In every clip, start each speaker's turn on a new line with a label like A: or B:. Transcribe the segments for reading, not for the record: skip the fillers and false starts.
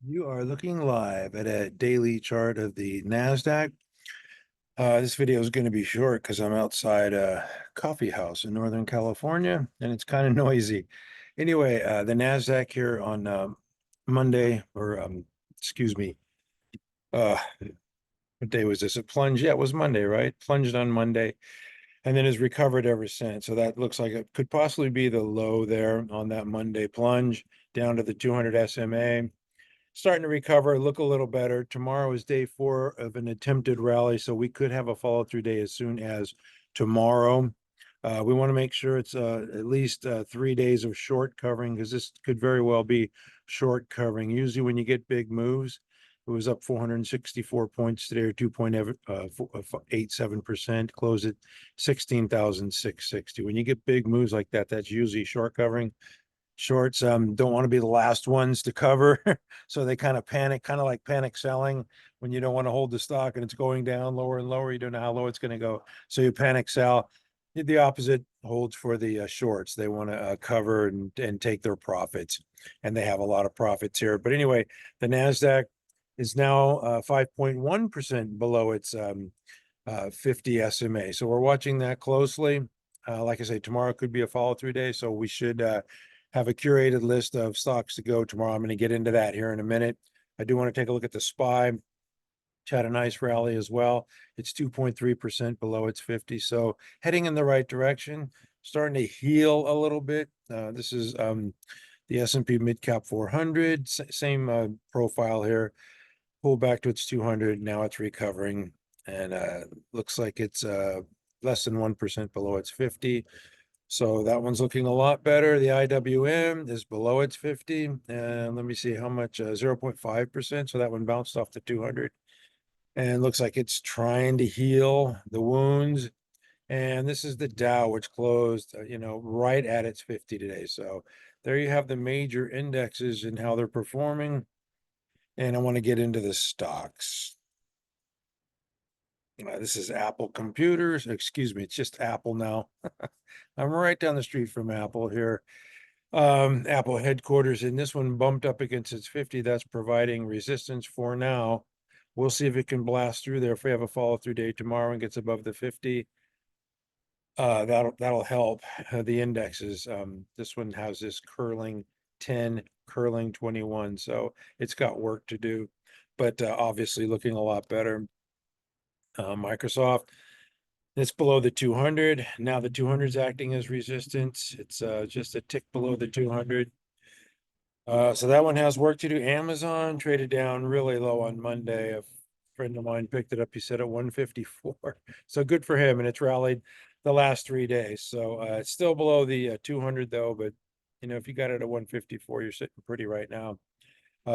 A: You are looking live at a daily chart of the Nasdaq. This video is going to be short because I'm outside a coffee house in Northern California and it's kind of noisy. Anyway, the Nasdaq here on Monday, or excuse me, uh, what day was this? It plunged. Yeah, it was Monday, right? Plunged on Monday and then has recovered ever since. So that looks like it could possibly be the low there on that Monday plunge down to the 200 SMA. Starting to recover, look a little better. Tomorrow is day 4 of an attempted rally, so we could have a follow-through day as soon as tomorrow. We want to make sure it's at least 3 days of short covering, because this could very well be short covering. Usually when you get big moves, it was up 464 points today, or 2.87%, closed at 16,660. When you get big moves like that, that's usually short covering. Shorts don't want to be the last ones to cover, so they kind of panic, kind of like panic selling when you don't want to hold the stock and it's going down lower and lower. You don't know how low it's going to go, so you panic sell. The opposite holds for the shorts. They want to cover and take their profits, and they have a lot of profits here. But anyway, the Nasdaq is now 5.1% below its 50 SMA. So we're watching that closely. Like I say, tomorrow could be a follow-through day, so we should have a curated list of stocks to go tomorrow. I'm going to get into that here in a minute. I do want to take a look at the SPY, which had a nice rally as well. It's 2.3% below its 50, so heading in the right direction, starting to heal a little bit. This is the S&P Mid Cap 400, same profile here. Pull back to its 200. Now it's recovering, and looks like it's less than 1% below its 50. So that one's looking a lot better. The IWM is below its 50. And let me see how much, 0.5%. So that one bounced off the 200. And looks like it's trying to heal the wounds. And this is the Dow, which closed, right at its 50 today. So there you have the major indexes and how they're performing. And I want to get into the stocks. This is Apple Computers. Excuse me, it's just Apple now. I'm right down the street from Apple here. Apple headquarters, and this one bumped up against its 50. That's providing resistance for now. We'll see if it can blast through there. If we have a follow through day tomorrow and gets above the 50, that'll help the indexes. This one has this curling 10, curling 21, so it's got work to do, but obviously looking a lot better. Microsoft, it's below the 200. Now the 200 is acting as resistance. It's just a tick below the 200. So that one has work to do. Amazon traded down really low on Monday. A friend of mine picked it up. He said at 154. So good for him. And it's rallied the last 3 days. So it's still below the 200 though. But if you got it at 154, you're sitting pretty right now.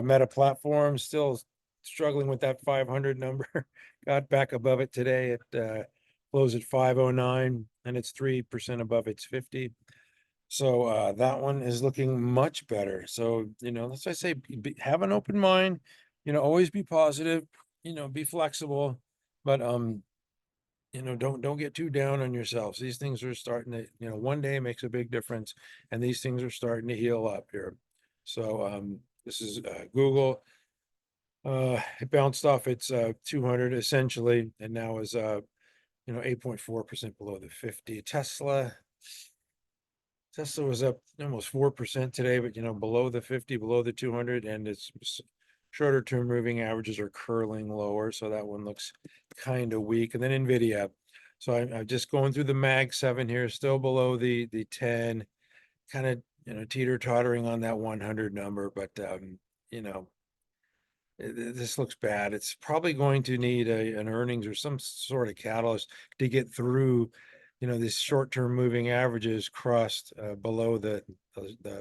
A: Meta Platforms still struggling with that 500 number. Got back above it today at close at 509, and it's 3% above its 50. So that one is looking much better. So, that's why I say have an open mind, always be positive, be flexible, but don't get too down on yourselves. These things are starting to, one day makes a big difference, and these things are starting to heal up here. So this is Google. It bounced off its 200 essentially, and now is 8.4% below the 50. Tesla was up almost 4% today, but below the 50, below the 200, and its shorter term moving averages are curling lower, so that one looks kind of weak. And then NVDA, so I'm just going through the Mag 7 here, still below the 10, kind of teeter tottering on that 100 number, but this looks bad. It's probably going to need an earnings or some sort of catalyst to get through, these short-term moving averages crossed below the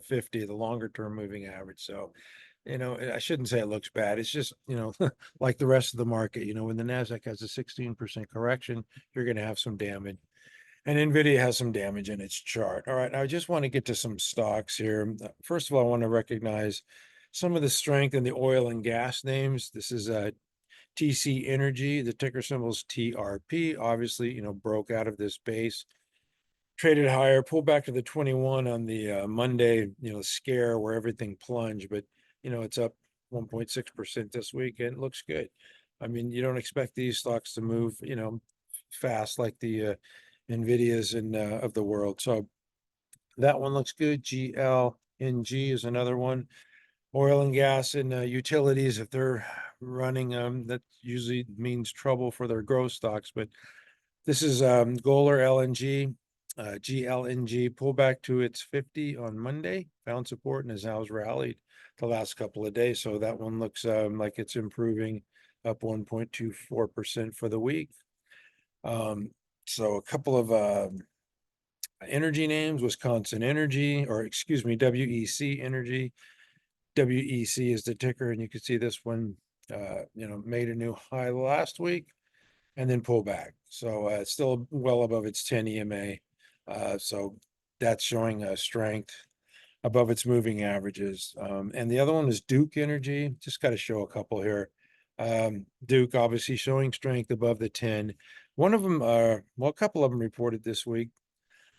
A: 50, the longer-term moving average. So, I shouldn't say it looks bad. It's just, like the rest of the market, when the Nasdaq has a 16% correction, you're going to have some damage. And NVIDIA has some damage in its chart. All right, I just want to get to some stocks here. First of all, I want to recognize some of the strength in the oil and gas names. This is TC Energy, the ticker symbol is TRP. Obviously, broke out of this base, traded higher, pulled back to the 21 on the Monday, scare where everything plunged, but it's up 1.6% this week, and it looks good. I mean, you don't expect these stocks to move, fast like the NVIDIAs and of the world. So that one looks good. GLNG is another one. Oil and gas and utilities, if they're running, that usually means trouble for their growth stocks. But this is Golar LNG, GLNG pullback to its 50 on Monday, found support and has now rallied the last couple of days. So that one looks like it's improving, up 1.24% for the week. So a couple of energy names: Wisconsin Energy, or excuse me, WEC Energy. WEC is the ticker, and you can see this one, made a new high last week and then pull back. So it's still well above its 10 EMA. So that's showing strength above its moving averages. And the other one is Duke Energy. Just got to show a couple here. Duke obviously showing strength above the 10. One of them, well, a couple of them reported this week.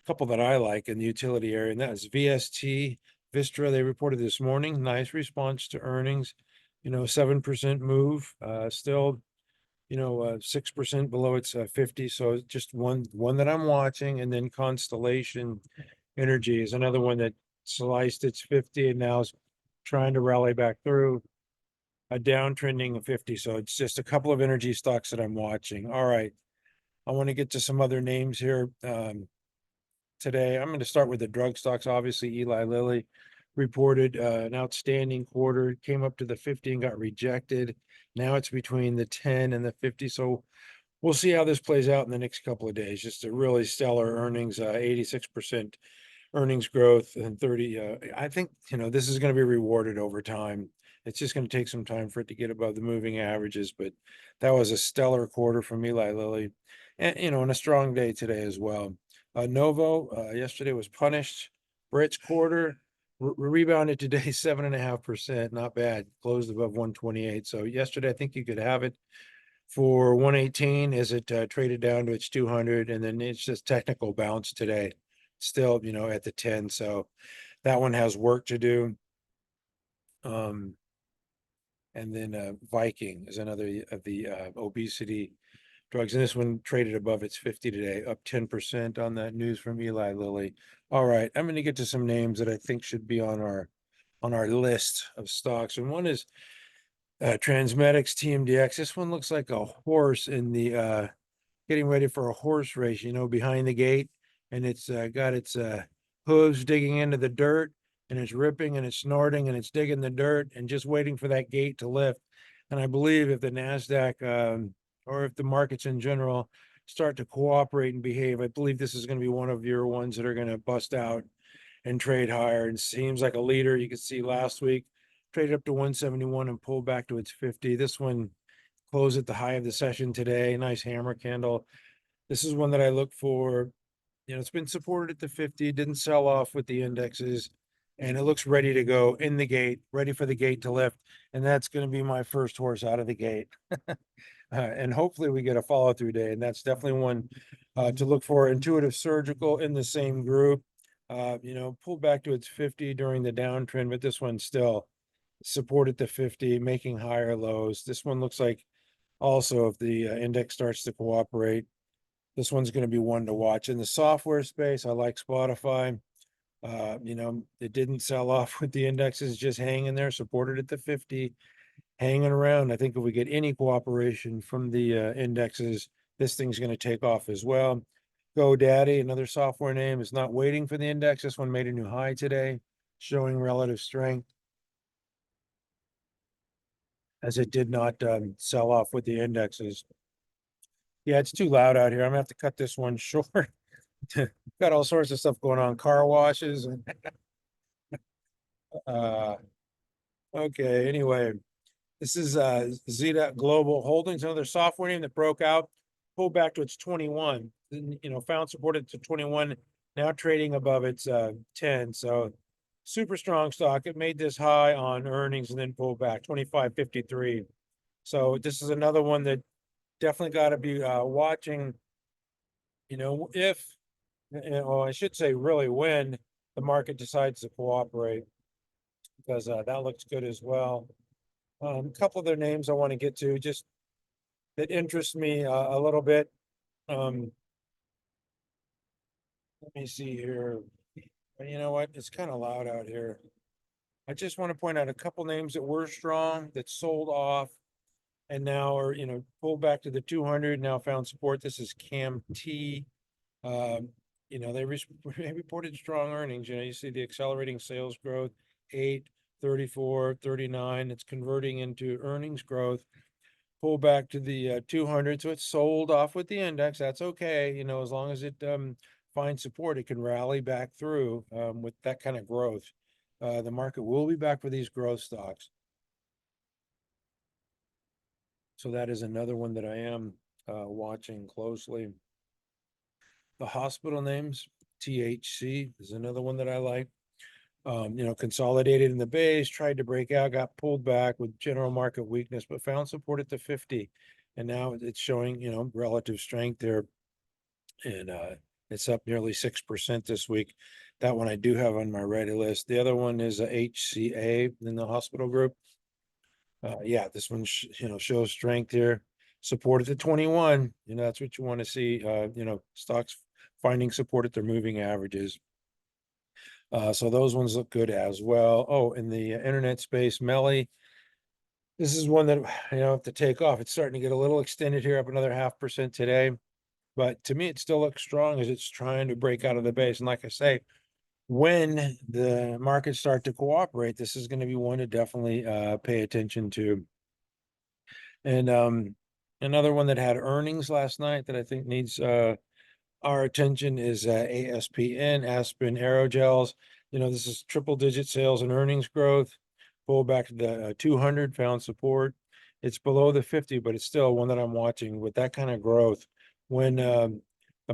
A: A couple that I like in the utility area, and that is VST, Vistra. They reported this morning. Nice response to earnings. 7% move. Still, 6% below its 50. So just one that I'm watching. And then Constellation Energy is another one that sliced its 50 and now is trying to rally back through a downtrending of 50. So it's just a couple of energy stocks that I'm watching. All right. I want to get to some other names here. Today, I'm going to start with the drug stocks. Obviously, Eli Lilly reported an outstanding quarter, came up to the 50 and got rejected. Now it's between the 10 and the 50. So we'll see how this plays out in the next couple of days. Just a really stellar earnings, 86% earnings growth and 30. I think, this is going to be rewarded over time. It's just going to take some time for it to get above the moving averages, but that was a stellar quarter from Eli Lilly, and, and a strong day today as well. Novo, yesterday was punished for its quarter, rebounded today 7.5%, not bad, closed above 128. So yesterday, I think you could have it for 118 as it traded down to its 200, and then it's just technical bounce today, still, at the 10. So that one has work to do. And then Viking is another of the obesity drugs, and this one traded above its 50 today, up 10% on that news from Eli Lilly. All right, I'm going to get to some names that I think should be on our list of stocks, and one is Transmedics TMDX. This one looks like a horse in the getting ready for a horse race, behind the gate, and it's got its hooves digging into the dirt, and it's ripping and it's snorting and it's digging the dirt and just waiting for that gate to lift. And I believe if the Nasdaq or if the markets in general start to cooperate and behave, I believe this is going to be one of your ones that are going to bust out and trade higher. And seems like a leader. You could see last week traded up to 171 and pulled back to its 50. This one closed at the high of the session today. Nice hammer candle. This is one that I look for. It's been supported at the 50, didn't sell off with the indexes, and it looks ready to go in the gate, ready for the gate to lift. And that's going to be my first horse out of the gate. And hopefully we get a follow through day. And that's definitely one to look for. Intuitive Surgical in the same group, pulled back to its 50 during the downtrend, but this one still supported the 50, making higher lows. This one looks like also, if the index starts to cooperate, this one's going to be one to watch. In the software space, I like Spotify. It didn't sell off with the indexes, just hanging there, supported at the 50, hanging around. I think if we get any cooperation from the indexes, this thing's going to take off as well. GoDaddy, another software name, is not waiting for the index. This one made a new high today, showing relative strength, as it did not sell off with the indexes. Yeah, it's too loud out here. I'm gonna have to cut this one short. Got all sorts of stuff going on, car washes and okay, anyway. This is ZETA Global Holdings, another software name that broke out, pulled back to its 21, found supported to 21, now trading above its 10. So super strong stock. It made this high on earnings and then pulled back 25.53. So this is another one that definitely got to be watching, if, I should say really when the market decides to cooperate, because that looks good as well. A couple of their names I want to get to, just that interest me a little bit. Let me see here. You know what? It's kind of loud out here. I just want to point out a couple names that were strong that sold off and now are, pulled back to the 200, now found support. This is CAMT. They reported strong earnings. You see the accelerating sales growth, 8, 34, 39. It's converting into earnings growth. Pull back to the 200, so it's sold off with the index. That's okay, as long as it finds support, it can rally back through with that kind of growth. The market will be back for these growth stocks. So that is another one that I am watching closely. The hospital names, THC is another one that I like. Consolidated in the base, tried to break out, got pulled back with general market weakness, but found support at the 50. And now it's showing, relative strength there. And it's up nearly 6% this week. That one I do have on my ready list. The other one is a HCA in the hospital group. Yeah, this one, shows strength here. Support at the 21. That's what you want to see. Stocks finding support at their moving averages. So those ones look good as well. Oh, in the internet space, Melly. This is one that, have to take off. It's starting to get a little extended here, up another 0.5% today. But to me, it still looks strong as it's trying to break out of the base. And like I say, when the markets start to cooperate, this is going to be one to definitely pay attention to. And another one that had earnings last night that I think needs our attention is ASPN, Aspen Aerogels. This is triple-digit sales and earnings growth. Pull back to the 200, found support. It's below the 50, but it's still one that I'm watching with that kind of growth. When the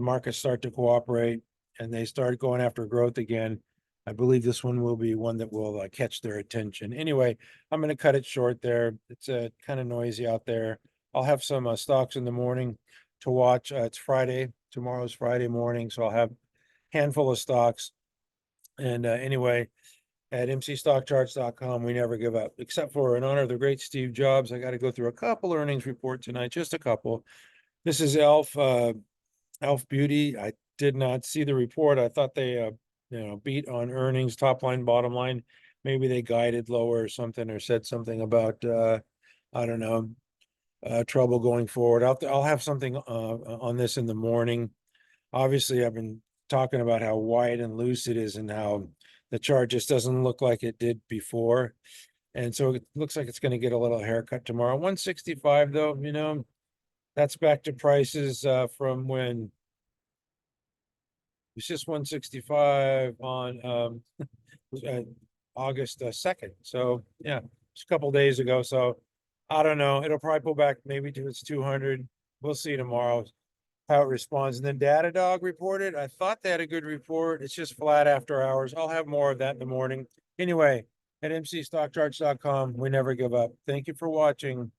A: markets start to cooperate and they start going after growth again, I believe this one will be one that will catch their attention. Anyway, I'm going to cut it short there. It's kind of noisy out there. I'll have some stocks in the morning to watch. It's Friday. Tomorrow's Friday morning, so I'll have a handful of stocks. And anyway, at mcstockcharts.com, we never give up, except for in honor of the great Steve Jobs. I got to go through a couple earnings reports tonight, just a couple. This is Elf Beauty. I did not see the report. I thought they beat on earnings, top line, bottom line. Maybe they guided lower or something, or said something about I don't know, trouble going forward. I'll have something on this in the morning. Obviously, I've been talking about how wide and loose it is and how the chart just doesn't look like it did before. And so it looks like it's going to get a little haircut tomorrow. 165 though, that's back to prices from when it's just 165 on August 2nd. So yeah, it's a couple days ago. So I don't know. It'll probably pull back maybe to its 200. We'll see tomorrow how it responds. And then Datadog reported. I thought they had a good report. It's just flat after hours. I'll have more of that in the morning. Anyway, at mcstockcharts.com, we never give up. Thank you for watching.